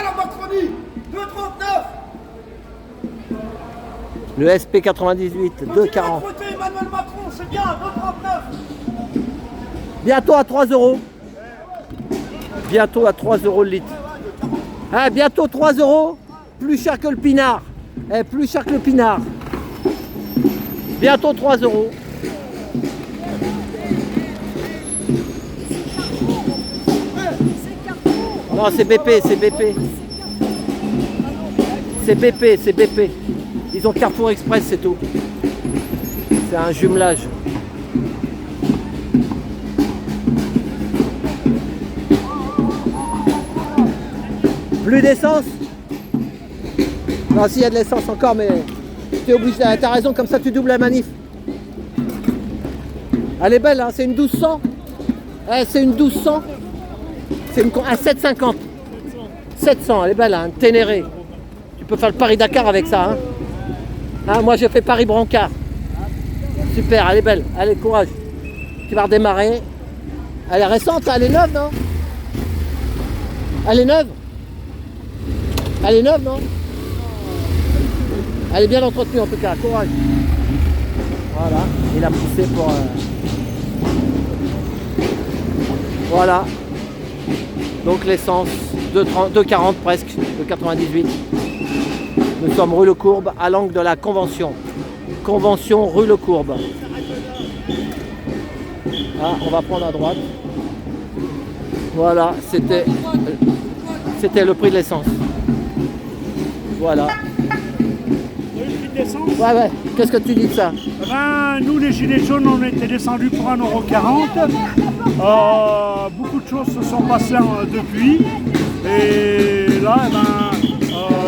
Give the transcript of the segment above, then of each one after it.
la Macronie. 2,39. Le SP98, 2,40. Emmanuel Macron, c'est bien, 2,39. Bientôt à 3 euros. Bientôt à 3 euros le litre. Ah, bientôt 3 euros. Plus cher que le pinard. Plus cher que le pinard. Bientôt 3 euros. Non, c'est BP, c'est BP. C'est BP, c'est BP. Ils ont Carrefour Express, c'est tout. C'est un jumelage. Plus d'essence? Non, s'il y a de l'essence encore, mais tu es obligé. T'as raison, comme ça tu doubles la manif. Elle est belle, hein, c'est une 1200. C'est une 1200. C'est une à 7,50. 700, elle est belle, hein, une Ténéré. Tu peux faire le Paris-Dakar avec ça. Hein. Hein, moi, j'ai fait Paris-Brancard. Super, elle est belle. Allez, courage. Tu vas redémarrer. Elle est récente, elle est neuve, non? Elle est neuve? Elle est neuve, non? Elle est bien entretenue, en tout cas. Courage. Voilà, il a poussé pour... Voilà. Donc l'essence, 2,40 presque, de 98. Nous sommes rue Le Courbe, à l'angle de la Convention. Convention rue Le Courbe. Ah, on va prendre à droite. Voilà, c'était le prix de l'essence. Voilà. Ouais. Qu'est-ce que tu dis de ça? Nous, les Gilets jaunes, on était descendus pour 1,40 €. Beaucoup de choses se sont passées depuis. Et là,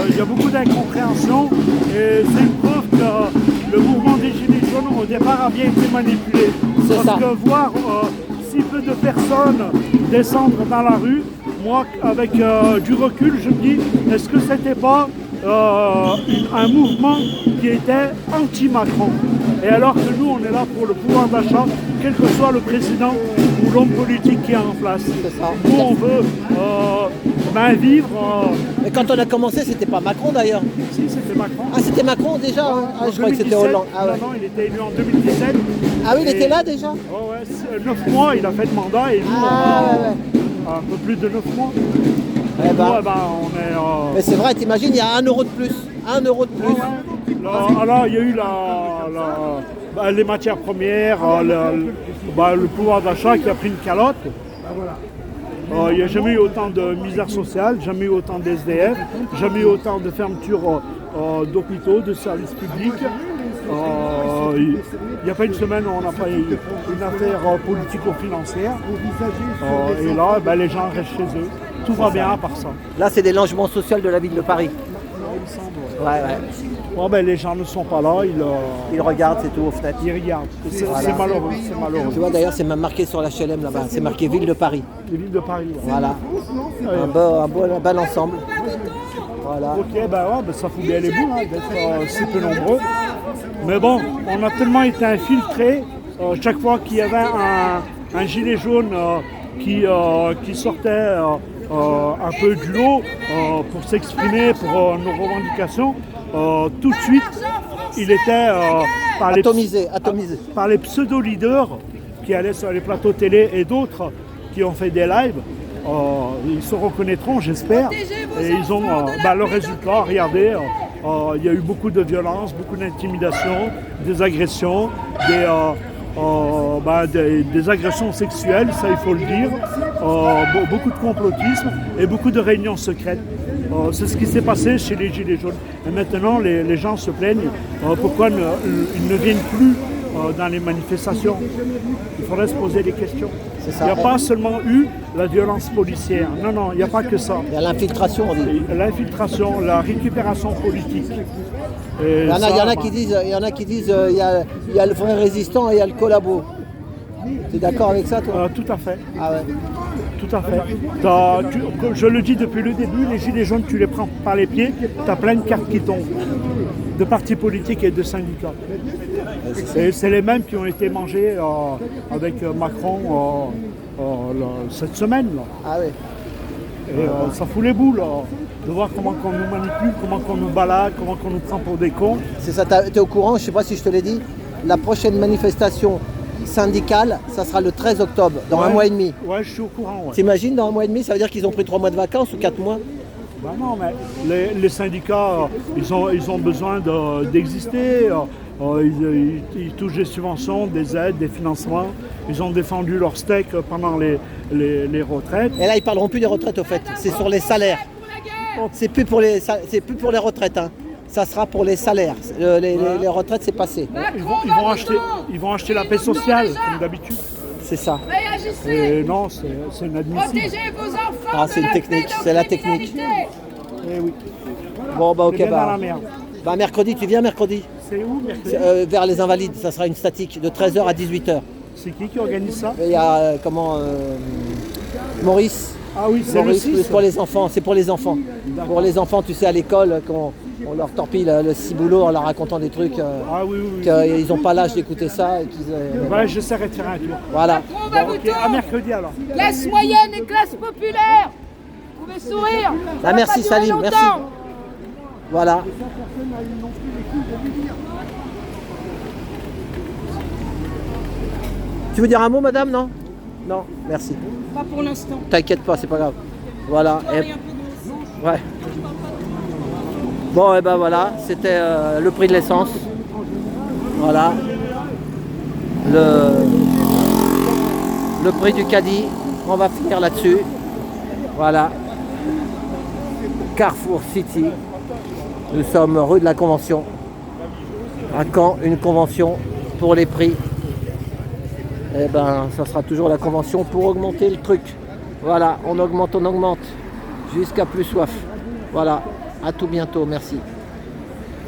il y a beaucoup d'incompréhension. Et c'est une preuve que le mouvement des Gilets jaunes, au départ, a bien été manipulé. Parce que voir si peu de personnes descendre dans la rue, moi, avec du recul, je me dis, est-ce que c'était pas un mouvement qui était anti-Macron? Et alors que nous, on est là pour le pouvoir d'achat, quel que soit le président ou l'homme politique qui est en place. Nous, on veut vivre... Mais quand on a commencé, c'était pas Macron d'ailleurs. Si, c'était Macron. Ah, c'était Macron déjà? Ah, je croyais que c'était Hollande. Ah, ouais. Non, il était élu en 2017. Ah oui, il était là déjà? Ouais, 9 mois, il a fait le mandat et nous, un peu plus de 9 mois. Eh ben, on est... Mais c'est vrai, t'imagines, il y a 1 euro de plus. 1 euro de plus. Alors, il y a eu les matières premières, le pouvoir d'achat qui a pris une calotte. Il n'y a jamais eu autant de misère sociale, jamais eu autant de SDF, jamais eu autant de fermetures d'hôpitaux, de services publics. Il n'y a pas une semaine où on n'a pas eu une affaire politico-financière. Et là, les gens restent chez eux. Tout va bien à part ça. Là, c'est des logements sociaux de la ville de Paris. Ouais. Les gens ne sont pas là. Ils regardent, c'est tout aux fenêtres. Ils regardent. C'est malheureux. Tu vois, d'ailleurs, c'est même marqué sur l'HLM là-bas. C'est marqué Ville de Paris. Les villes de Paris. Ouais. Voilà. Un bel ensemble. Voilà. Ok, ça fout bien les bouts d'être si peu nombreux. Mais bon, on a tellement été infiltrés. Chaque fois qu'il y avait un gilet jaune qui sortait un peu du lot pour s'exprimer pour nos revendications, tout de suite, il était atomisé. Par les pseudo-leaders qui allaient sur les plateaux télé et d'autres qui ont fait des lives. Ils se reconnaîtront, j'espère. Et ils ont le résultat. Regardez, il y a eu beaucoup de violence, beaucoup d'intimidation, des agressions, des agressions sexuelles, ça il faut le dire, beaucoup de complotisme et beaucoup de réunions secrètes. C'est ce qui s'est passé chez les Gilets jaunes. Et maintenant, les gens se plaignent pourquoi ils ne viennent plus dans les manifestations. Il faudrait se poser des questions. Il n'y a pas seulement eu la violence policière. Non, il n'y a pas que ça. Il y a l'infiltration, on dit. L'infiltration, la récupération politique. Il y en a qui disent, il y a le vrai résistant et il y a le collabo. Tu es d'accord avec ça, toi? Tout à fait. Ah ouais. Tout à fait. Je le dis depuis le début, les gilets jaunes, tu les prends par les pieds, tu as plein de cartes qui tombent, de partis politiques et de syndicats. Et c'est les mêmes qui ont été mangés avec Macron cette semaine. Là. Ah oui. Et ça fout les boules. de voir comment qu'on nous manipule, comment qu'on nous balade, comment qu'on nous prend pour des cons. C'est ça, t'es au courant, je sais pas si je te l'ai dit, la prochaine manifestation syndicale, ça sera le 13 octobre, dans un mois et demi. Ouais, je suis au courant. Ouais. T'imagines, dans un mois et demi, ça veut dire qu'ils ont pris 3 mois de vacances ou 4 mois? Bah non, mais les syndicats, ils ont besoin d'exister. Ils touchent des subventions, des aides, des financements. Ils ont défendu leur steak pendant les retraites. Et là, ils parleront plus des retraites, au fait. C'est sur les salaires. C'est plus pour les retraites. Hein. Ça sera pour les salaires. Les retraites, c'est passé. Ils vont acheter la paix sociale, comme d'habitude. C'est ça. Et non, c'est inadmissible. Protégez vos enfants. Ah, c'est une technique, c'est la technique. Eh oui. Bon, bah ok, C'est bien dans bah. la merde. Bah mercredi, tu viens mercredi? C'est où, mercredi? Vers les Invalides, ça sera une statique de 13h à 18h. C'est qui organise ça? Il y a Maurice. Ah oui, c'est le Maurice, 6. pour les enfants, c'est pour les enfants. Pour les enfants, tu sais, à l'école, quand on leur torpille le ciboulot en leur racontant des trucs, Ah oui, oui, oui. qu'ils n'ont pas l'âge d'écouter ça. Et qu'ils, Ouais, j'essaierai de faire un tour. voilà. On va vous Ok, à mercredi alors. Classe moyenne et classe populaire. Vous pouvez sourire. Ah, Ça merci, va pas durer Salim, merci. longtemps. Voilà. Tu veux dire un mot, madame? Non? Non, merci. Pas pour l'instant. T'inquiète pas, c'est pas grave. Voilà. Toi, rien peu de Ouais. Bon, et ben voilà, c'était le prix de l'essence. Voilà. Le prix du caddie. On va finir là-dessus. Voilà. Carrefour City. Nous sommes rue de la Convention. À Caen, une convention pour les prix. Et ben, ça sera toujours la convention pour augmenter le truc. Voilà, on augmente, jusqu'à plus soif. Voilà, à tout bientôt, merci.